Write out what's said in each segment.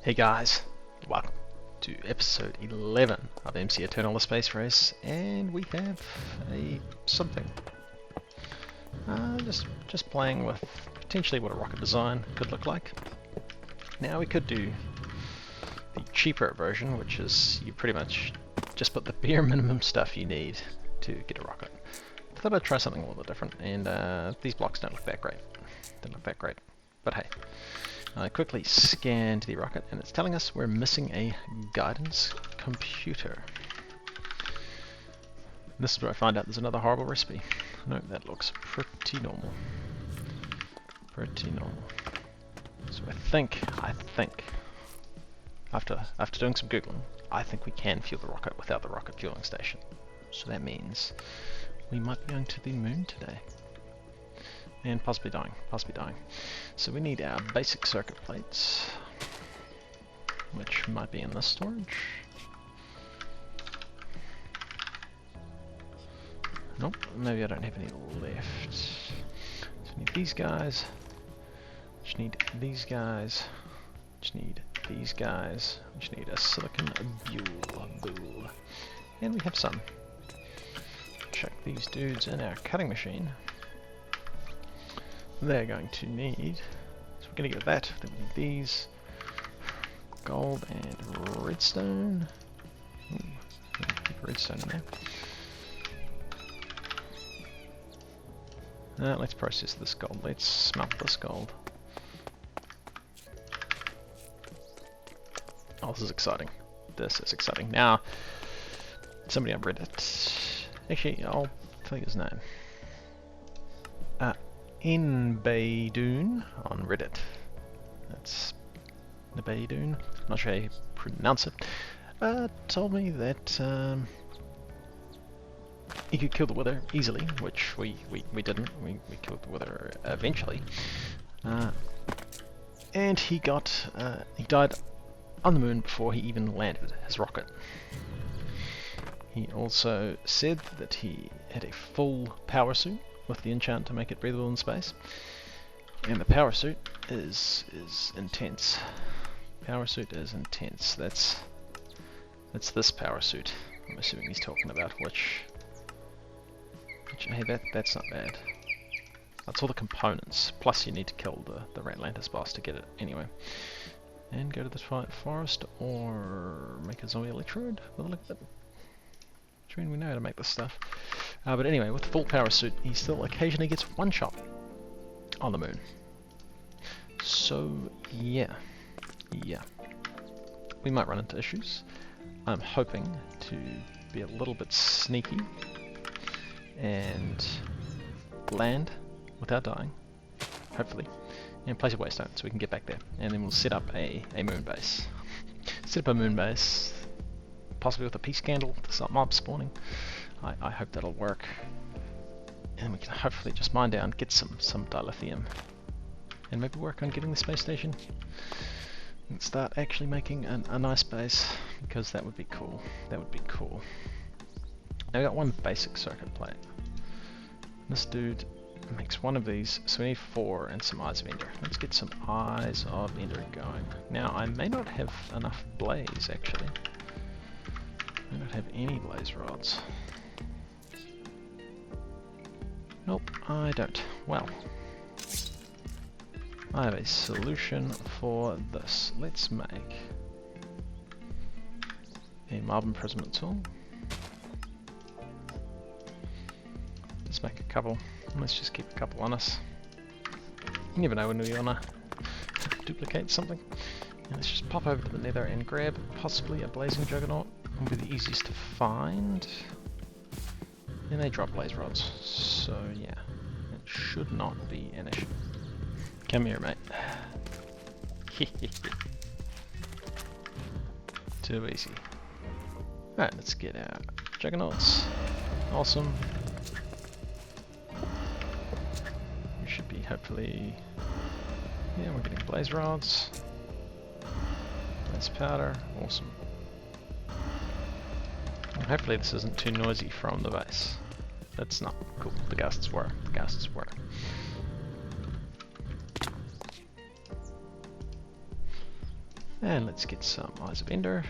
Hey guys, welcome to episode 11 of MCEternal the Space Race, and we have a something. Just playing with potentially what a rocket design could look like. Now we could do the cheaper version, which is you pretty much just put the bare minimum stuff you need to get a rocket. I thought I'd try something a little bit different, and these blocks don't look that great. But hey. I quickly scanned the rocket and it's telling us we're missing a guidance computer. And this is where I find out there's another horrible recipe. No, that looks pretty normal. Pretty normal. So I think, after doing some googling, I think we can fuel the rocket without the rocket fueling station. So that means we might be going to the moon today. And possibly dying. So we need our basic circuit plates, which might be in this storage. Nope, maybe I don't have any left. So we need these guys, which need these guys, which need these guys, which need a silicon bool. And we have some. Check these dudes in our cutting machine. They're going to need, so we're going to get that, then we need these, gold and redstone. Ooh, keep redstone in there. Let's process this gold, let's smelt this gold. Oh, this is exciting. Now, somebody on Reddit, actually I'll tell you his name. Nbaydoon on Reddit. That's Nbaydoon. Not sure how you pronounce it. Told me that he could kill the Wither easily, which we didn't. We killed the Wither eventually. And he died on the moon before he even landed his rocket. He also said that he had a full power suit with the enchant to make it breathable in space. And the power suit is intense. Power suit is intense. That's this power suit I'm assuming he's talking about, which hey, that's not bad. That's all the components. Plus you need to kill the Ratlantis boss to get it anyway. And go to the Twilight Forest or make a zombie electrode with a look at it. Which means we know how to make this stuff. But anyway, with the full power suit, he still occasionally gets one shot on the moon. So yeah, we might run into issues. I'm hoping to be a little bit sneaky and land without dying, hopefully, and place a waystone so we can get back there, and then we'll set up a moon base. Possibly with a peace candle to stop mobs spawning. I hope that'll work. And we can hopefully just mine down, get some dilithium. And maybe work on getting the space station. And start actually making a nice base, because that would be cool. Now we got one basic circuit plate. This dude makes one of these, so we need 4 and some Eyes of Ender. Let's get some Eyes of Ender going. Now I may not have enough blaze actually. I don't have any blaze rods. Nope, I don't. Well, I have a solution for this. Let's make a mob imprisonment tool. Let's make a couple. Let's just keep a couple on us. You never know when we wanna duplicate something. And let's just pop over to the nether and grab possibly a blazing juggernaut. Will be the easiest to find. And they drop blaze rods, so yeah, it should not be an issue. Come here, mate. Too easy. Alright, let's get our juggernauts. Awesome. We should be hopefully... yeah, we're getting blaze rods. Blaze powder. Awesome. Hopefully this isn't too noisy from the base. That's not cool. The ghasts were. And let's get some Eyes of Ender.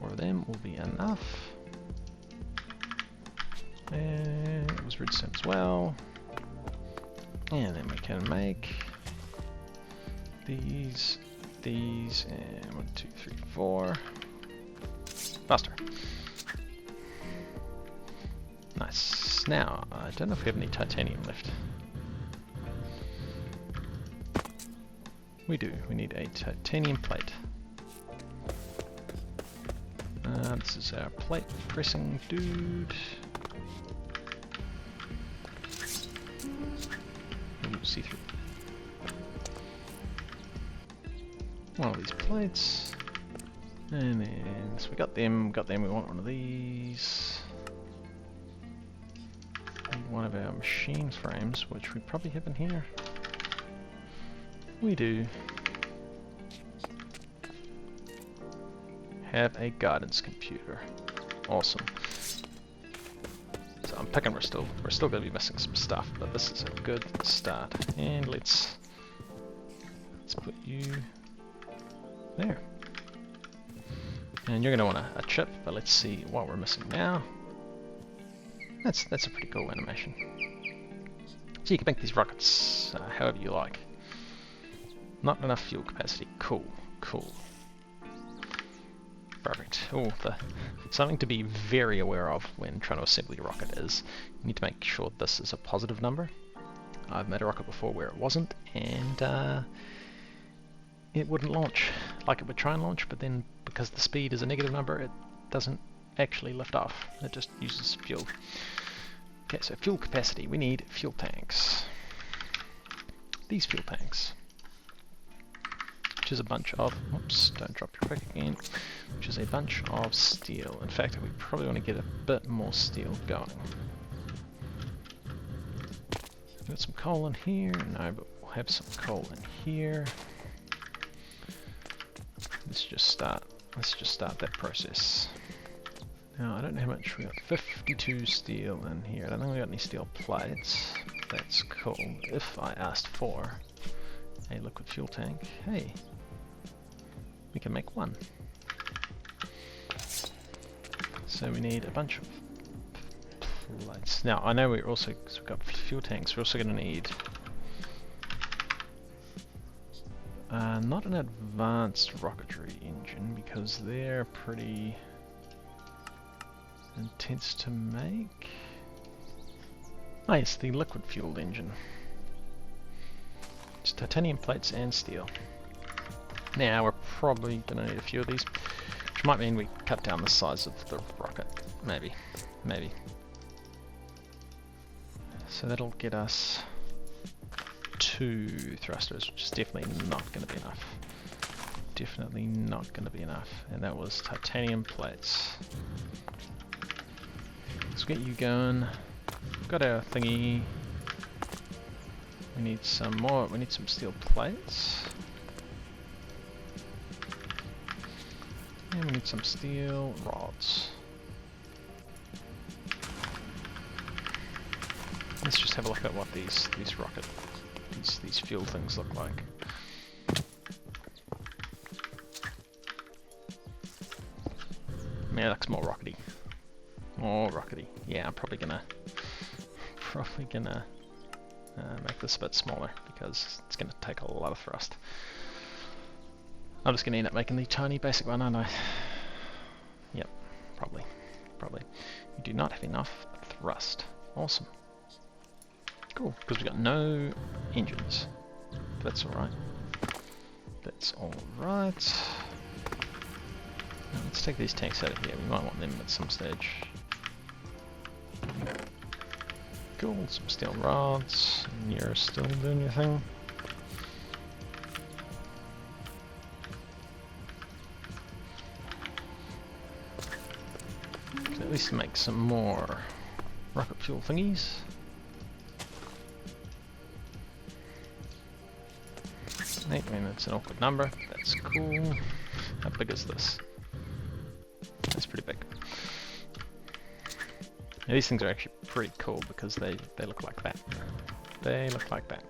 4 of them will be enough. And it was redstone as well. And then we can make these, and 1, 2, 3, 4. Faster. Nice. Now, I don't know if we have any titanium left. We do. We need a titanium plate. This is our plate pressing dude. Ooh, see through. One of these plates. And then, so we got them, we want one of these. And one of our machine frames, which we probably have in here. We do. Have a guidance computer. Awesome. So I'm picking we're still going to be missing some stuff, but this is a good start. And let's put you there. And you're going to want a chip, but let's see what we're missing now. That's a pretty cool animation. So you can make these rockets however you like. Not enough fuel capacity. Cool, cool. Perfect. Oh, something to be very aware of when trying to assemble your rocket is you need to make sure this is a positive number. I've made a rocket before where it wasn't, and it wouldn't launch like it would try and launch, but then because the speed is a negative number, it doesn't actually lift off. It just uses fuel. Okay, so fuel capacity. We need fuel tanks. These fuel tanks. Which is a bunch of, oops, don't drop your pick again, which is a bunch of steel. In fact, we probably want to get a bit more steel going. Got some coal in here, no, but we'll have some coal in here. Let's just start that process. Now, I don't know how much we got. 52 steel in here. I don't think we got any steel plates. That's cool. If I asked for a liquid fuel tank, hey, we can make one. So we need a bunch of plates. Now I know we're also, because we've got fuel tanks, we're also going to need not an advanced rocketry engine because they're pretty intense to make. Nice, the liquid fueled engine. It's titanium plates and steel. Now we're probably going to need a few of these, which might mean we cut down the size of the rocket. Maybe. So that'll get us 2 thrusters, which is definitely not going to be enough. Definitely not going to be enough. And that was titanium plates. Let's get you going. We've got our thingy. We need some more. We need some steel plates. And we need some steel rods. Let's just have a look at what these fuel things look like. Man, it looks more rockety. More rockety. Yeah, I'm probably gonna make this a bit smaller because it's gonna take a lot of thrust. I'm just gonna end up making the tiny basic one, aren't I? Yep, probably. You do not have enough thrust. Awesome. Cool, because we've got no engines. That's alright. That's alright. Now let's take these tanks out of here. We might want them at some stage. Cool, some steel rods. And you're still doing your thing. Can at least make some more rocket fuel thingies. 8, I mean that's an awkward number. That's cool. How big is this? That's pretty big. Now, these things are actually pretty cool because they look like that. They look like that.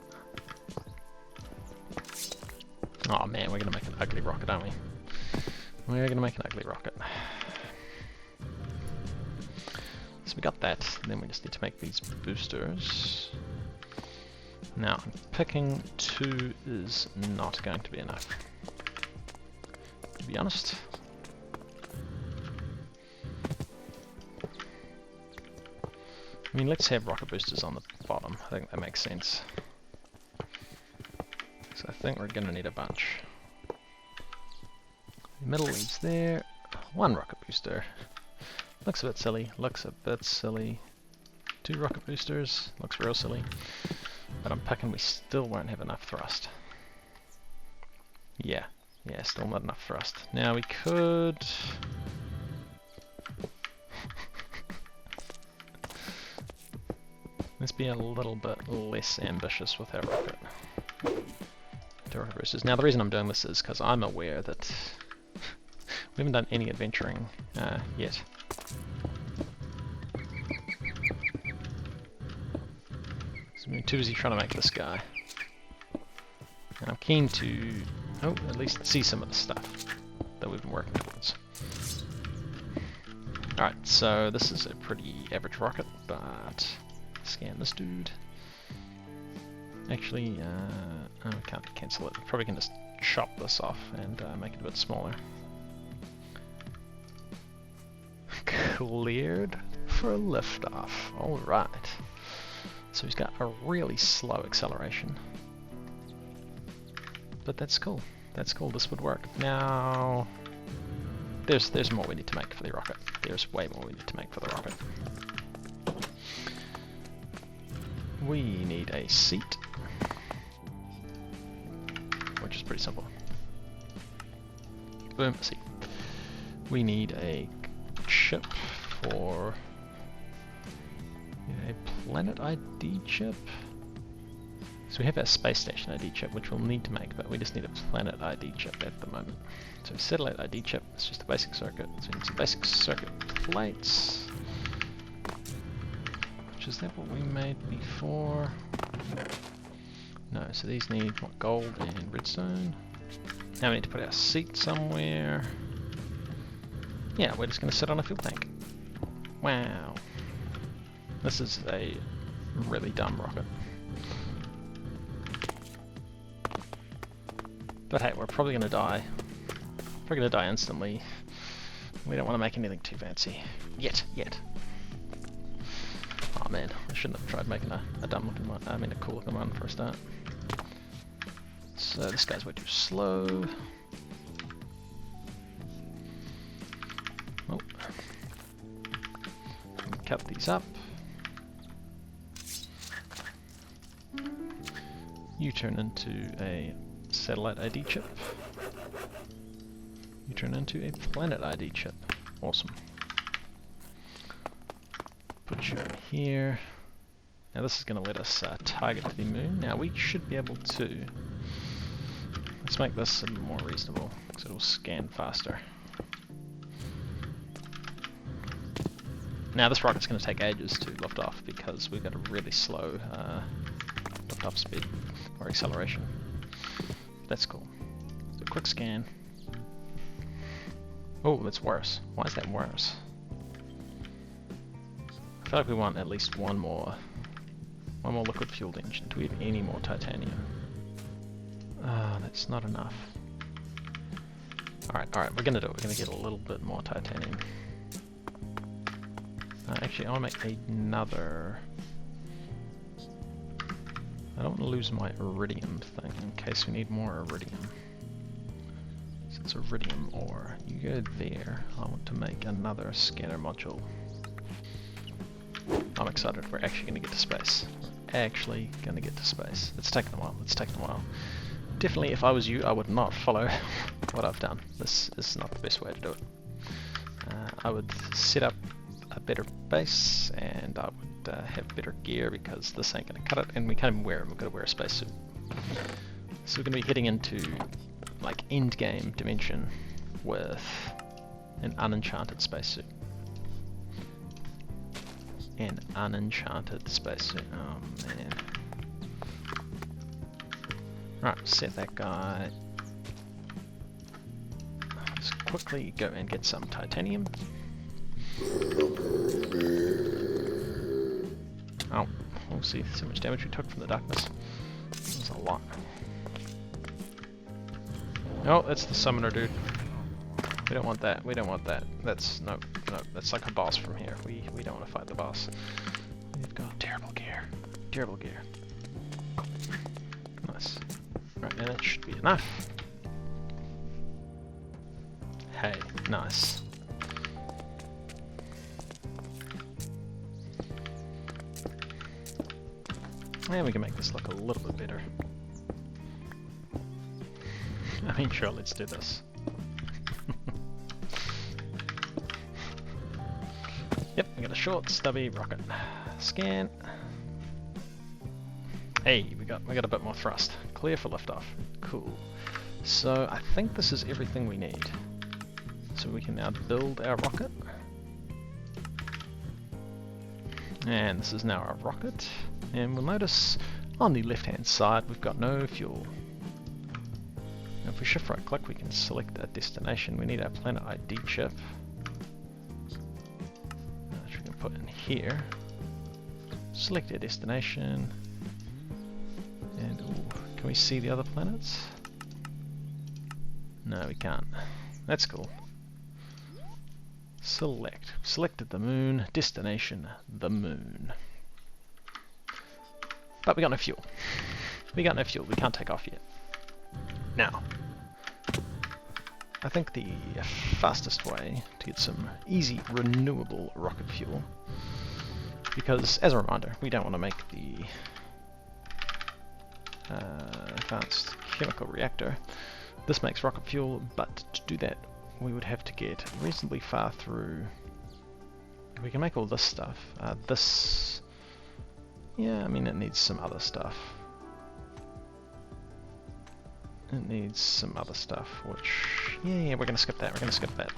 Oh man, we're gonna make an ugly rocket, aren't we? We're gonna make an ugly rocket. So we got that, and then we just need to make these boosters. Now, I'm picking 2 is not going to be enough, to be honest. I mean, let's have rocket boosters on the bottom. I think that makes sense. So I think we're going to need a bunch. The middle leaves there. 1 rocket booster. Looks a bit silly. Looks a bit silly. 2 rocket boosters. Looks real silly. But I'm picking we still won't have enough thrust. Yeah. Yeah, still not enough thrust. Now we could... Let's be a little bit less ambitious with our rocket. Rocket boosters. Now the reason I'm doing this is because I'm aware that we haven't done any adventuring yet. So we're too busy trying to make this guy. And I'm keen to, at least see some of the stuff that we've been working towards. Alright, so this is a pretty average rocket, but scan this dude. Actually, I can't cancel it. Probably can just chop this off and make it a bit smaller. Cleared for liftoff. Alright. So he's got a really slow acceleration. But that's cool. That's cool. This would work. Now, there's more we need to make for the rocket. There's way more we need to make for the rocket. We need a seat, which is pretty simple. Boom, seat. We need a chip for a planet ID chip. So we have our space station ID chip, which we'll need to make, but we just need a planet ID chip at the moment. So satellite ID chip, it's just a basic circuit. So we need some basic circuit plates. Is that what we made before? No, so these need what, gold and redstone. Now we need to put our seat somewhere. Yeah, we're just going to sit on a fuel tank. Wow. This is a really dumb rocket. But hey, we're probably going to die. Probably going to die instantly. We don't want to make anything too fancy. Yet. Oh man, I shouldn't have tried making a dumb looking one, a cool looking one for a start. So this guy's way too slow. Oh. Cut these up. You turn into a satellite ID chip. You turn into a planet ID chip. Awesome. Put you in here. Now this is going to let us target the moon. Now we should be able to... Let's make this a little more reasonable, so it'll scan faster. Now this rocket's going to take ages to lift off because we've got a really slow lift-off speed, or acceleration. That's cool. So quick scan. Oh, that's worse. Why is that worse? I feel like we want at least one more liquid fueled engine. Do we have any more titanium? That's not enough. Alright, we're gonna do it. We're gonna get a little bit more titanium. Actually, I wanna make another... I don't want to lose my iridium thing in case we need more iridium. So it's iridium ore. You go there. I want to make another scanner module. I'm excited. We're actually going to get to space. We're actually going to get to space. It's taken a while. It's taken a while. Definitely, if I was you, I would not follow what I've done. This is not the best way to do it. I would set up a better base, and I would have better gear because this ain't going to cut it, and we can't even wear it. We've got to wear a spacesuit. So we're going to be heading into like end game dimension with an unenchanted spacesuit. An unenchanted spacesuit. Oh man. Right, set that guy quickly go and get some titanium. Oh, we'll see how much damage we took from the darkness. That's a lot. Oh, that's the summoner dude. We don't want that. We don't want that. That's no. That's like a boss from here. We don't want to fight the boss. We've got terrible gear. Terrible gear. Nice. Right, and that should be enough. Hey, nice. And we can make this look a little bit better. I mean, sure, let's do this. Yep, we got a short, stubby rocket. Scan. Hey, we got a bit more thrust. Clear for liftoff. Cool. So I think this is everything we need. So we can now build our rocket. And this is now our rocket. And we'll notice on the left hand side we've got no fuel. Now if we shift right click we can select a destination. We need our planet ID chip. Which we can put in here. Select our destination. And ooh, can we see the other planets? No, we can't. That's cool. Select. Selected the moon. Destination, the moon. But we got no fuel. We got no fuel. We can't take off yet. Now, I think the fastest way to get some easy renewable rocket fuel, because as a reminder, we don't want to make the advanced chemical reactor. This makes rocket fuel, but to do that we would have to get reasonably far through. We can make all this stuff. Yeah, I mean it needs some other stuff. It needs some other stuff, which, yeah, we're gonna skip that. We're gonna skip that.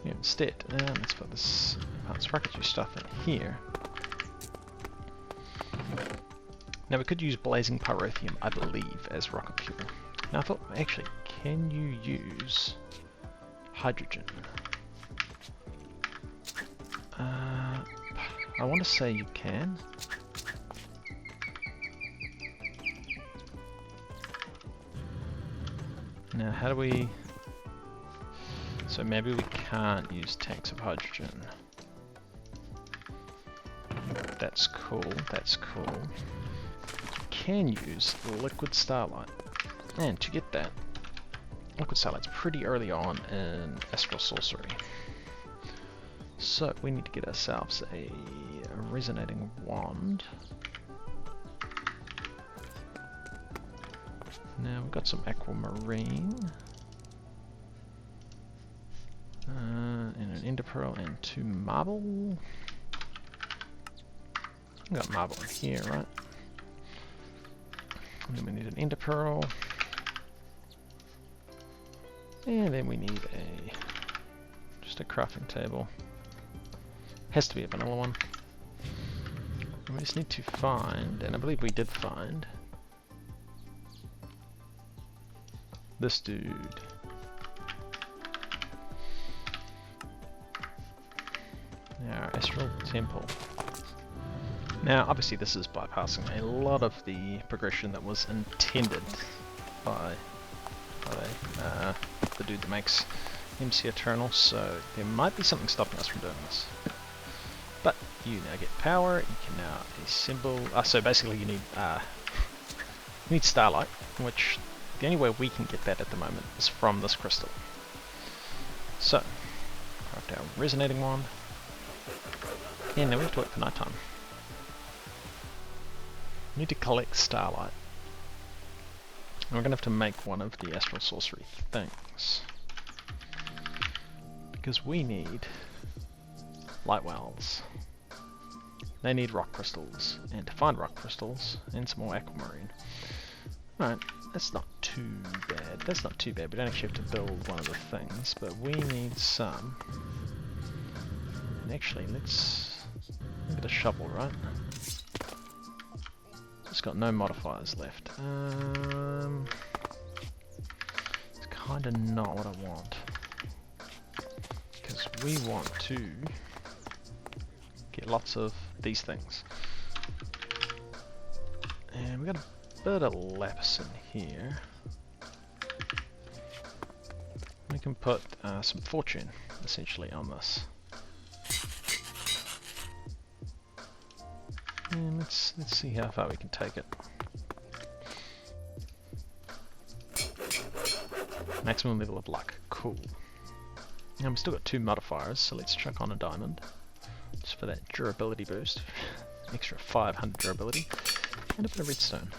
Yeah, instead, let's put this advanced rocketry stuff in here. Now we could use blazing pyrotheum, I believe, as rocket fuel. Now I thought, actually, can you use hydrogen? I want to say you can. Now how do we... So maybe we can't use tanks of hydrogen. That's cool, that's cool. We can use liquid Starlight. And to get that, liquid Starlight's pretty early on in Astral sorcery. So we need to get ourselves a resonating wand. Now we've got some aquamarine. And an ender pearl and 2 marble. We've got marble in here, right? And then we need an ender pearl. And then we need just a crafting table. Has to be a vanilla one. And we just need to find, and I believe we did find, this dude. Our Astral Temple. Now, obviously this is bypassing a lot of the progression that was intended by the dude that makes MCEternal, so there might be something stopping us from doing this. But you now get power, you can now assemble, so basically you need Starlight, which the only way we can get that at the moment is from this crystal. So, craft our resonating wand, and now we have to wait for night time. We need to collect Starlight. And we're going to have to make one of the Astral sorcery things. Because we need light wells. They need rock crystals. And to find rock crystals, and some more aquamarine. Alright, that's not too bad. That's not too bad. We don't actually have to build one of the things, but we need some. And actually, let's get a shovel, right? It's got no modifiers left. It's kinda not what I want. we want to get lots of these things. And we got a bit of lapis in here. We can put some fortune, essentially, on this. And let's see how far we can take it. Maximum level of luck, cool. And we've still got 2 modifiers, so let's chuck on a diamond. Just for that durability boost. Extra 500 durability. And a bit of redstone.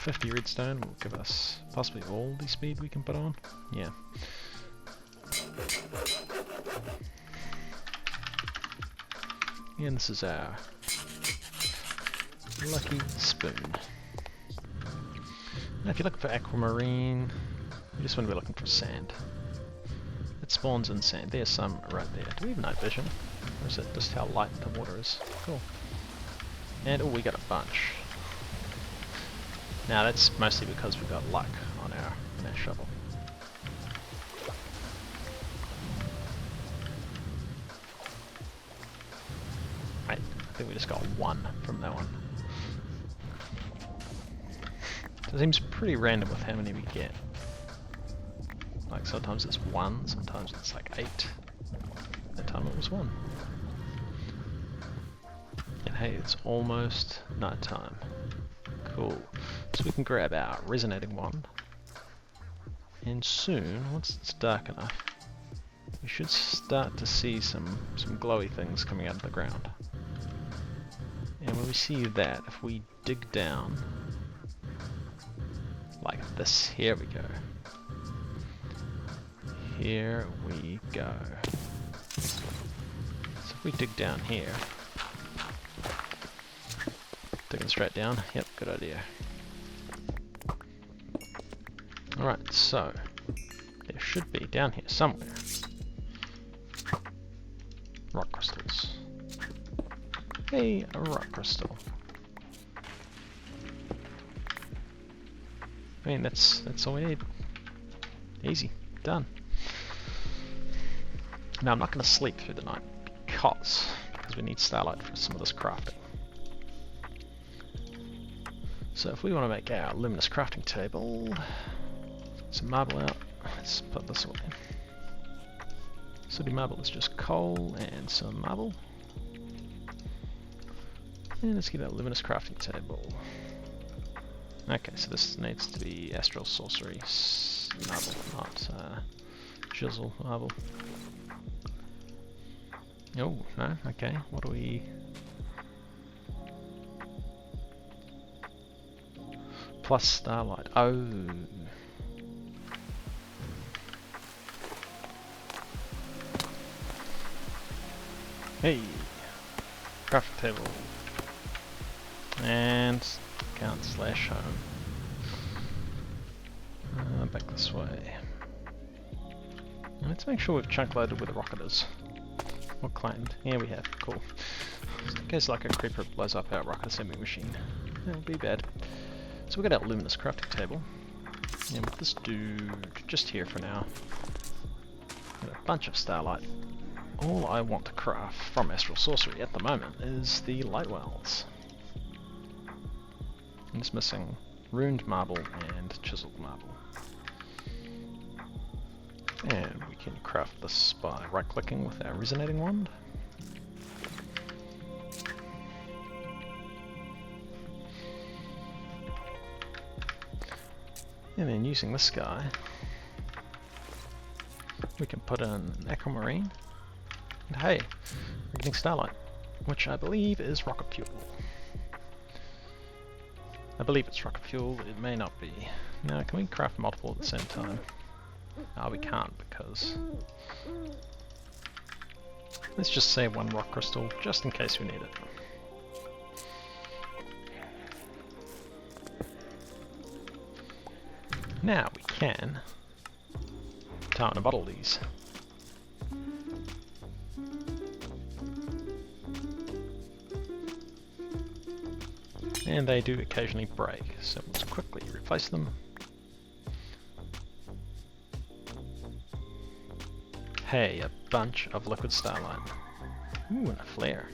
$50 redstone will give us possibly all the speed we can put on. Yeah. And this is our lucky spoon. Now if you're looking for aquamarine, you just want to be looking for sand. It spawns in sand. There's some right there. Do we have night vision? Or is it just how light the water is? Cool. And oh, we got a bunch. Now that's mostly because we've got luck on our shovel. Right, I think we just got 1 from that one. So it seems pretty random with how many we get. Like sometimes it's 1, sometimes it's like 8. That time it was 1. And hey, it's almost night time. Cool. So we can grab our resonating wand. And soon, once it's dark enough, we should start to see some glowy things coming out of the ground. And when we see that, if we dig down like this, here we go. Here we go. So if we dig down here, digging straight down, yep, good idea. Alright, so there should be down here somewhere rock crystals. Hey, a rock crystal. I mean, that's all we need. Easy, done. Now I'm not going to sleep through the night because we need Starlight for some of this crafting. So if we want to make our luminous crafting table, some marble out, let's put this away. Sooty marble is just coal and some marble. And let's get our luminous crafting table. Okay, so this needs to be Astral sorcery marble, not chisel marble. Oh, no, okay, what do we... Plus Starlight, oh. Hey, crafting table. And cant slash home. Back this way. Let's make sure we've chunk loaded where the rocket is. Or claimed. Yeah, we have. Cool. In case like a creeper blows up our rocket assembly machine. That would be bad. So we've got our luminous crafting table. And with this dude just here for now. Got a bunch of Starlight. All I want to craft from Astral sorcery at the moment is the light wells. I'm just missing runed marble and chiseled marble. And we can craft this by right-clicking with our resonating wand. And then using this guy, we can put in aquamarine. And hey, we're getting Starlight, which I believe is rocket fuel. I believe it's rocket fuel, it may not be. Now, can we craft multiple at the same time? No, we can't because... Let's just save 1 rock crystal, just in case we need it. Now we can tie in a bottle these. And they do occasionally break, so let's quickly replace them Hey, a bunch of liquid Starlight. Ooh, and a flare.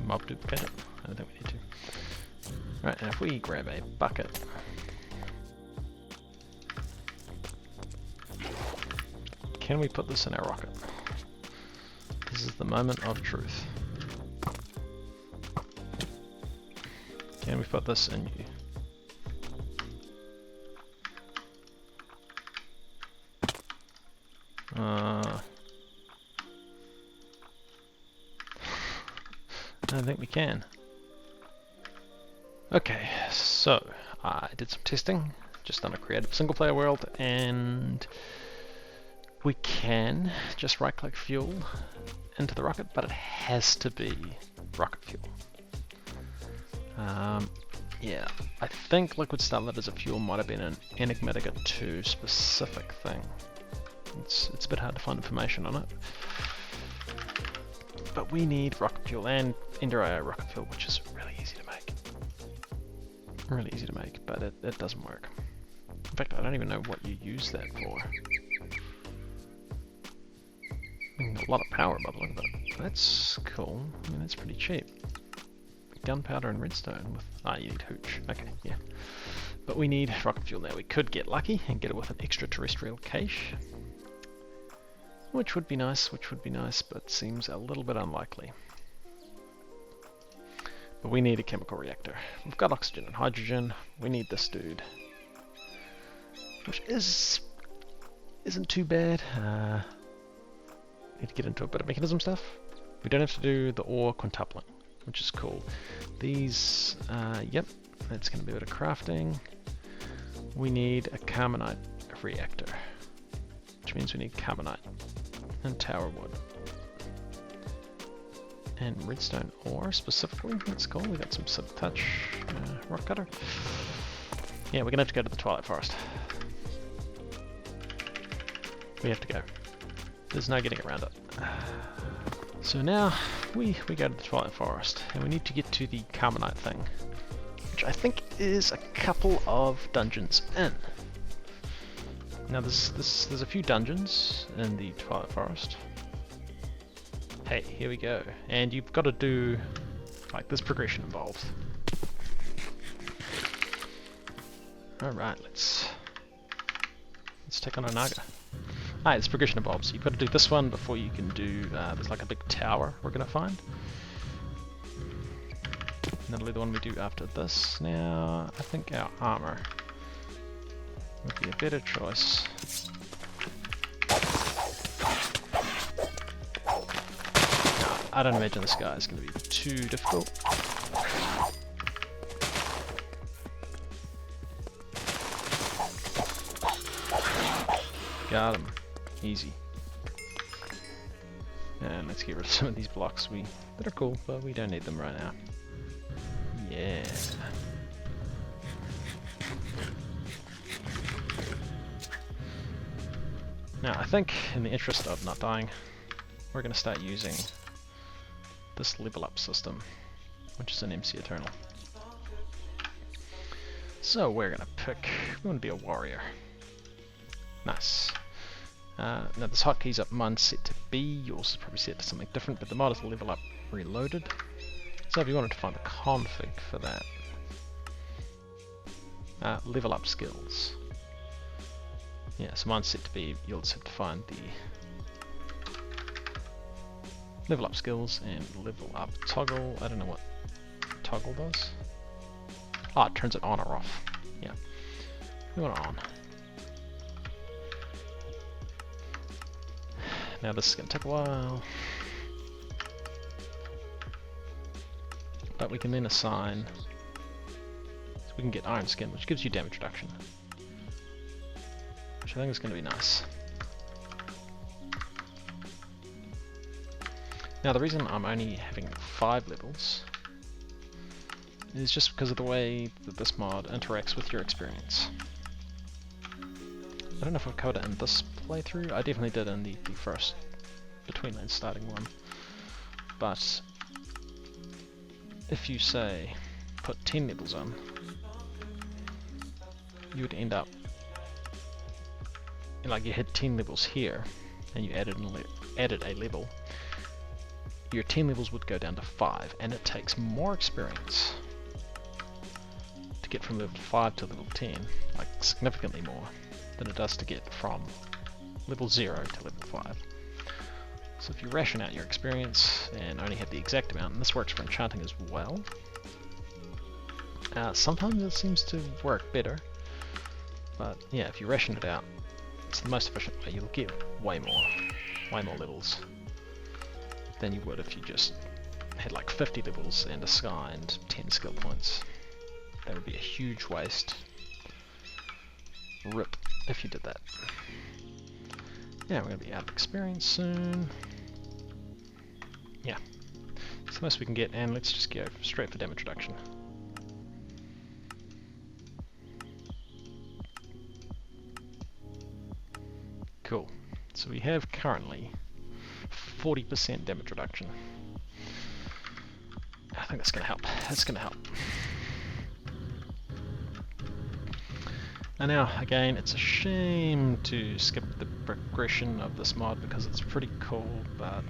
Mob duplicate it? I don't think we need to. Right, and if we grab a bucket. Can we put this in our rocket? This is the moment of truth. Can we put this in you? I don't think we can. Okay, so I did some testing, just on a creative single player world, and we can just right click fuel into the rocket, but it has to be rocket fuel. Yeah, I think liquid Starlight as a fuel might have been an Enigmatica 2 specific thing. It's a bit hard to find information on it. But we need rocket fuel and Ender IO rocket fuel, which is really easy to make. Really easy to make, but it doesn't work. In fact, I don't even know what you use that for. A lot of power by the look of it. That's cool. I mean, that's pretty cheap. Gunpowder and redstone with... Ah, you need hooch. Okay, yeah. But we need rocket fuel now. We could get lucky and get it with an extraterrestrial cache. Which would be nice, but seems a little bit unlikely. But we need a chemical reactor. We've got oxygen and hydrogen. We need this dude. Which isn't too bad. Need to get into a bit of mechanism stuff. We don't have to do the ore quintupling, which is cool. These, yep, that's going to be a bit of crafting. We need a carbonite reactor, which means we need carbonite and tower wood. And redstone ore specifically, that's cool. We got some silk touch rock cutter. Yeah, we're going to have to go to the Twilight Forest. We have to go. There's no getting around it. So now we go to the Twilight Forest and we need to get to the carbonite thing, which I think is a couple of dungeons in. Now there's a few dungeons in the Twilight Forest. Hey, here we go. And you've got to do, like, this progression involved. Alright, let's take on a Naga. Ah, it's progression involved, so you've got to do this one before you can do, there's like a big tower we're going to find. And that'll be the one we do after this. Now, I think our armor would be a better choice. No, I don't imagine this guy is going to be too difficult. Got him. Easy. And let's get rid of some of these blocks that are cool, but we don't need them right now. Yeah. Now, I think in the interest of not dying, we're going to start using this level up system, which is an MCEternal. So we want to be a warrior. Nice. Now this hotkey's up mine's set to B, yours is probably set to something different, but the mod is level up reloaded. So if you wanted to find the config for that, level up skills. Yeah, so mine's set to B, you'll just have to find the level up skills and level up toggle. I don't know what toggle does. Ah, it turns it on or off. Yeah, we want it on. Now this is going to take a while, but we can then assign, so we can get Iron Skin, which gives you damage reduction, which I think is going to be nice. Now the reason I'm only having 5 levels is just because of the way that this mod interacts with your experience. I don't know if I've covered it in this playthrough. I definitely did in the first Between Lanes starting one. But if you say put 10 levels on, you would end up like you hit 10 levels here, and you added a level, your 10 levels would go down to 5, and it takes more experience to get from level 5 to level 10, like significantly more, than it does to get from level 0 to level 5. So if you ration out your experience and only have the exact amount, and this works for enchanting as well, sometimes it seems to work better, but yeah, if you ration it out, it's the most efficient way. You'll get way more levels than you would if you just had like 50 levels and a sky and 10 skill points. That would be a huge waste. RIP if you did that. Yeah, we're going to be out of experience soon. Yeah, it's the most we can get, and let's just go straight for damage reduction. Cool. So we have currently 40% damage reduction. I think that's going to help. That's going to help. And now, again, it's a shame to skip the progression of this mod because it's pretty cool, but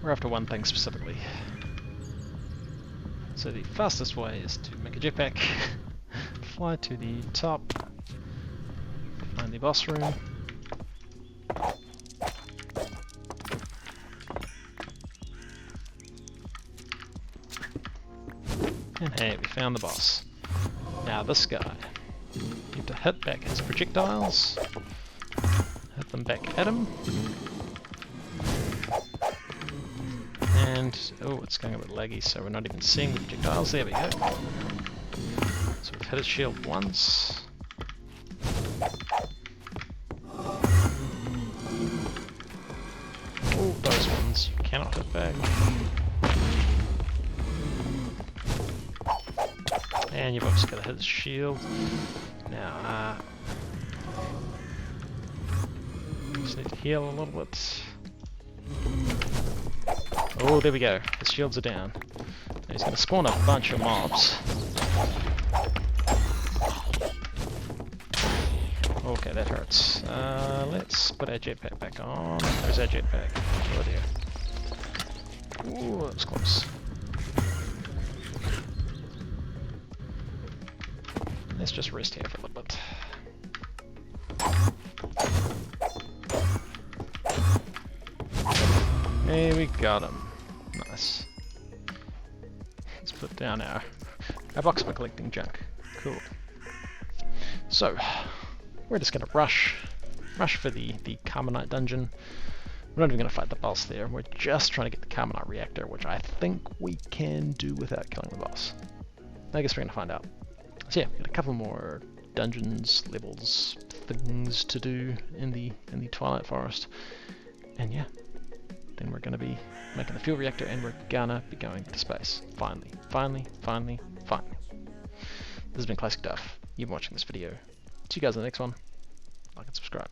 we're after one thing specifically. So the fastest way is to make a jetpack, fly to the top, find the boss room, and hey, we found the boss. Now this guy, you have to hit back his projectiles, hit them back at him, and oh, it's going a bit laggy, so we're not even seeing the projectiles. There we go. So we've hit his shield once. Oh, those ones you cannot hit back. And you've obviously got to hit his shield. Now, just need to heal a little bit. Oh, there we go. His shields are down. Now he's going to spawn a bunch of mobs. Okay, that hurts. Let's put our jetpack back on. Where's our jetpack? Oh dear. Ooh, that was close. Let's just rest here for a little bit. Hey, we got him. Nice. Let's put down our box for collecting junk. Cool. So, we're just going to rush for the Carbonite dungeon. We're not even going to fight the boss there. We're just trying to get the Carbonite reactor, which I think we can do without killing the boss. I guess we're going to find out. So yeah, we've got a couple more dungeons, levels, things to do in the Twilight Forest, and yeah, then we're going to be making the fuel reactor, and we're gonna be going to space. Finally. This has been ClassicDuff. You've been watching this video. See you guys in the next one. Like and subscribe.